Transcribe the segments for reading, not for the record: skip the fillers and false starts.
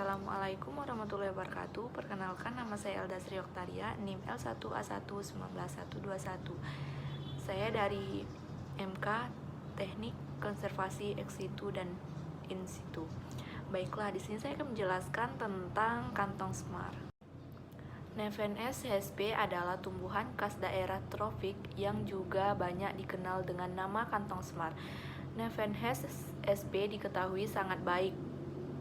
Assalamualaikum warahmatullahi wabarakatuh. Perkenalkan, nama saya Elda Sri Oktaria, NIM L1A1191121. Saya dari MK Teknik Konservasi Ex situ dan In situ. Baiklah, di sini saya akan menjelaskan tentang kantong semar. Nepenthes hsp adalah tumbuhan khas daerah tropik yang juga banyak dikenal dengan nama kantong semar. Nepenthes hsp diketahui sangat baik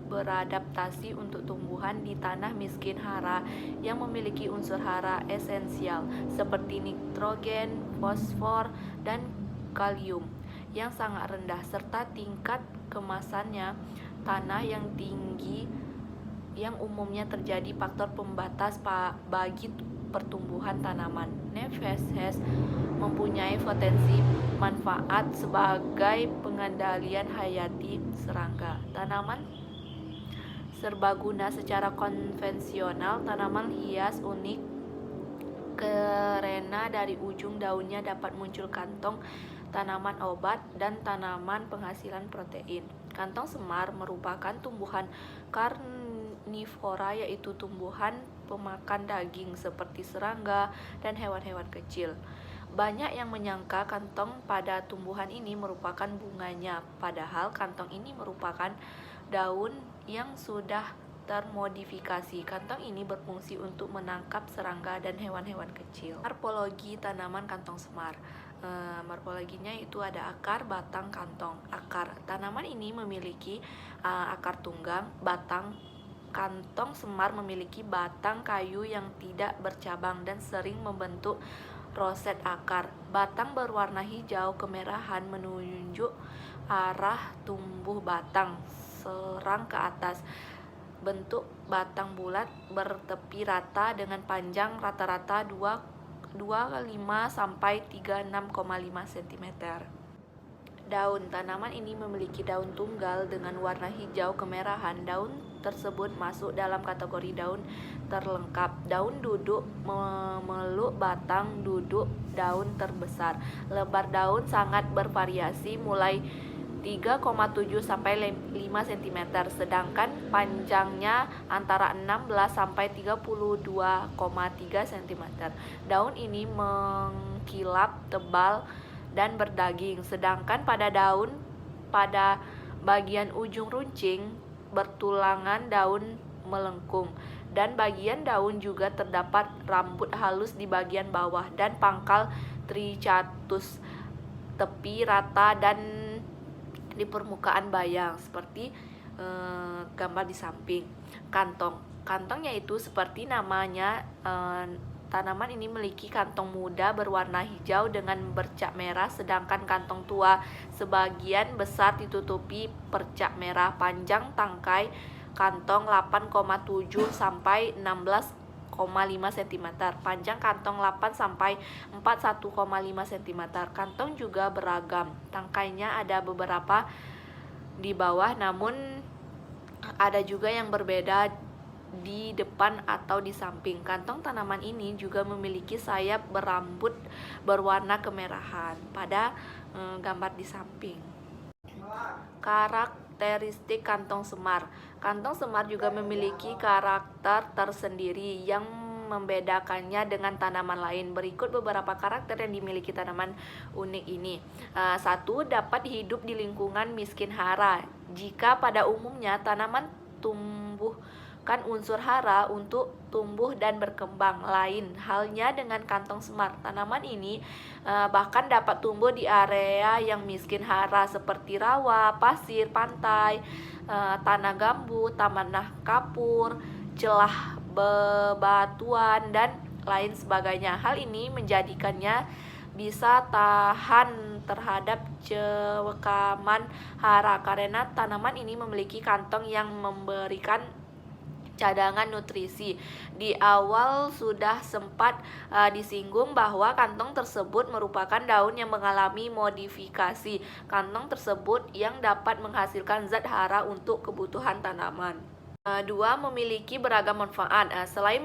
beradaptasi untuk tumbuhan di tanah miskin hara yang memiliki unsur hara esensial seperti nitrogen, fosfor, dan kalium yang sangat rendah serta tingkat kemasannya tanah yang tinggi yang umumnya terjadi faktor pembatas bagi pertumbuhan tanaman. Nepenthes mempunyai potensi manfaat sebagai pengendalian hayati serangga. Tanaman serbaguna secara konvensional, tanaman hias unik karena dari ujung daunnya dapat muncul kantong tanaman obat dan tanaman penghasilan protein. Kantong semar merupakan tumbuhan karnivora, yaitu tumbuhan pemakan daging seperti serangga dan hewan-hewan kecil. Banyak yang menyangka kantong pada tumbuhan ini merupakan bunganya, padahal kantong ini merupakan daun yang sudah termodifikasi. Kantong ini berfungsi untuk menangkap serangga dan hewan-hewan kecil. Morfologi tanaman kantong semar. Morfologinya itu ada akar, batang, kantong. Akar tanaman ini memiliki akar tunggang, batang. Kantong semar memiliki batang kayu yang tidak bercabang dan sering membentuk roset akar. Batang berwarna hijau kemerahan menunjuk arah tumbuh batang serang ke atas. Bentuk batang bulat bertepi rata dengan panjang rata-rata 25 sampai 36,5 cm. Daun tanaman ini memiliki daun tunggal dengan warna hijau kemerahan. Daun tersebut masuk dalam kategori daun terlengkap. Daun duduk memeluk batang duduk daun terbesar. Lebar daun sangat bervariasi mulai 3,7 sampai 5 cm, sedangkan panjangnya antara 16 sampai 32,3 cm. Daun ini mengkilap, tebal, dan berdaging, sedangkan pada bagian ujung runcing bertulangan daun melengkung, dan bagian daun juga terdapat rambut halus di bagian bawah dan pangkal trichatus, tepi rata dan di permukaan bayang seperti gambar di samping. Kantong yaitu seperti namanya, tanaman ini memiliki kantong muda berwarna hijau dengan bercak merah, sedangkan kantong tua sebagian besar ditutupi percak merah. Panjang tangkai kantong 8,7 sampai 16,5 cm. Panjang kantong 8 sampai 41,5 cm. Kantong juga beragam. Tangkainya ada beberapa di bawah, namun ada juga yang berbeda di depan atau di samping. Kantong tanaman ini juga memiliki sayap berambut berwarna kemerahan pada gambar di samping. Karakteristik kantong semar. Kantong semar juga memiliki karakter tersendiri yang membedakannya dengan tanaman lain. Berikut beberapa karakter yang dimiliki tanaman unik ini. 1. Dapat hidup di lingkungan miskin hara. Jika pada umumnya tanaman tumbuhkan unsur hara untuk tumbuh dan berkembang. Lain halnya dengan kantong semar. Tanaman ini bahkan dapat tumbuh di area yang miskin hara seperti rawa, pasir, pantai, tanah gambut, tanah kapur, celah bebatuan, dan lain sebagainya. Hal ini menjadikannya bisa tahan terhadap cekaman hara karena tanaman ini memiliki kantong yang memberikan cadangan nutrisi. Di awal sudah sempat disinggung bahwa kantong tersebut merupakan daun yang mengalami modifikasi. Kantong tersebut yang dapat menghasilkan zat hara untuk kebutuhan tanaman. 2. Memiliki beragam manfaat. Selain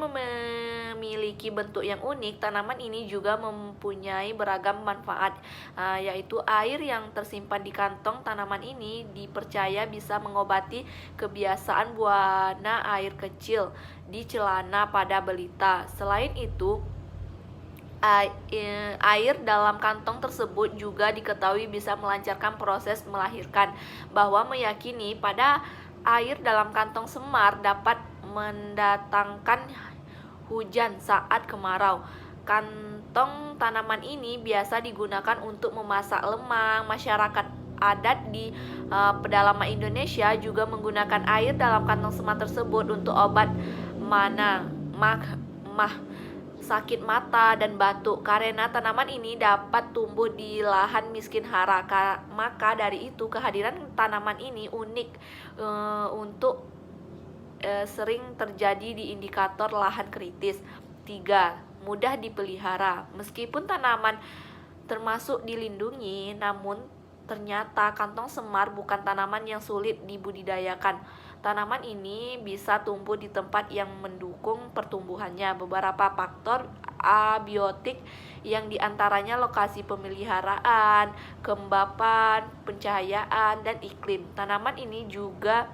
memiliki bentuk yang unik, tanaman ini juga mempunyai beragam manfaat, yaitu air yang tersimpan di kantong tanaman ini dipercaya bisa mengobati kebiasaan buang air kecil di celana pada balita. Selain itu, air dalam kantong tersebut juga diketahui bisa melancarkan proses melahirkan, bahwa meyakini pada air dalam kantong semar dapat mendatangkan hujan saat kemarau. Kantong tanaman ini biasa digunakan untuk memasak lemang. Masyarakat adat di pedalaman Indonesia juga menggunakan air dalam kantong semar tersebut untuk obat sakit mata dan batuk. Karena tanaman ini dapat tumbuh di lahan miskin hara, maka dari itu kehadiran tanaman ini unik untuk sering terjadi di indikator lahan kritis. 3. Mudah dipelihara. Meskipun tanaman termasuk dilindungi, namun ternyata kantong semar bukan tanaman yang sulit dibudidayakan. Tanaman ini bisa tumbuh di tempat yang mendukung pertumbuhannya. Beberapa faktor abiotik yang diantaranya lokasi pemeliharaan, kelembapan, pencahayaan, dan iklim. Tanaman ini juga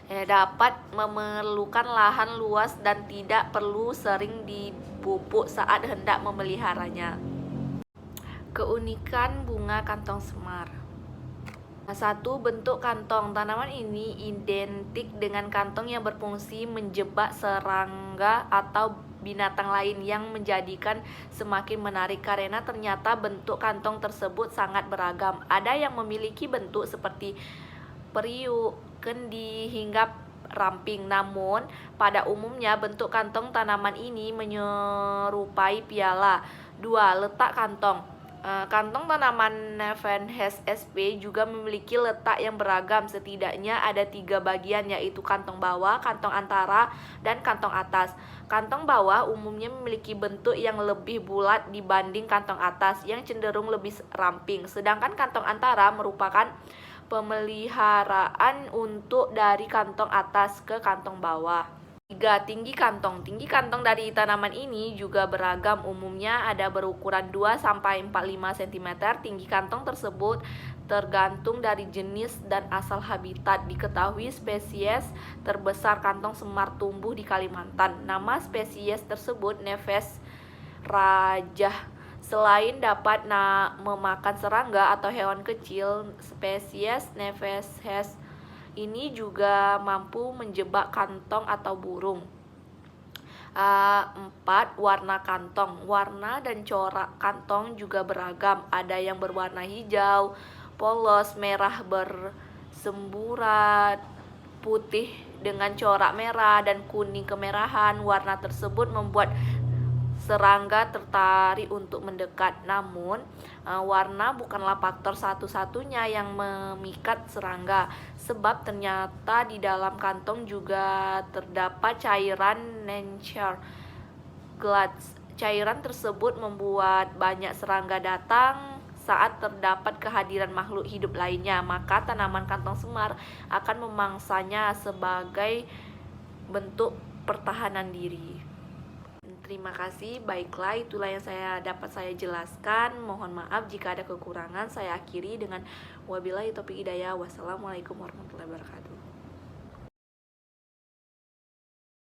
dapat memerlukan lahan luas dan tidak perlu sering dipupuk saat hendak memeliharanya. Keunikan bunga kantong semar. 1. Bentuk kantong. Tanaman ini identik dengan kantong yang berfungsi menjebak serangga atau binatang lain, yang menjadikan semakin menarik karena ternyata bentuk kantong tersebut sangat beragam. Ada yang memiliki bentuk seperti periuk, kendi, hingga ramping. Namun pada umumnya bentuk kantong tanaman ini menyerupai piala. 2. Letak kantong. Kantong tanaman Nepenthes sp juga memiliki letak yang beragam. Setidaknya ada 3 bagian, yaitu kantong bawah, kantong antara, dan kantong atas. Kantong bawah umumnya memiliki bentuk yang lebih bulat dibanding kantong atas, yang cenderung lebih ramping. Sedangkan kantong antara merupakan pemeliharaan untuk dari kantong atas ke kantong bawah. 3. Tinggi kantong. Tinggi kantong dari tanaman ini juga beragam. Umumnya ada berukuran 2-45 cm. Tinggi kantong tersebut tergantung dari jenis dan asal habitat. Diketahui spesies terbesar kantong semar tumbuh di Kalimantan. Nama spesies tersebut Nepenthes rajah. Selain dapat memakan serangga atau hewan kecil, spesies Nepenthes ini juga mampu menjebak kantong atau burung. 4. Warna kantong. Warna dan corak kantong juga beragam. Ada yang berwarna hijau, polos, merah bersemburat, putih dengan corak merah, dan kuning kemerahan. Warna tersebut membuat serangga tertarik untuk mendekat. Namun, warna bukanlah faktor satu-satunya yang memikat serangga, sebab ternyata di dalam kantong juga terdapat cairan Nature Glands. Cairan tersebut membuat banyak serangga datang saat terdapat kehadiran makhluk hidup lainnya, maka tanaman kantong semar akan memangsanya sebagai bentuk pertahanan diri. Terima kasih. Baiklah, itulah yang dapat saya jelaskan. Mohon maaf jika ada kekurangan. Saya akhiri dengan wabillahi taufiq hidayah. Wassalamualaikum warahmatullahi wabarakatuh.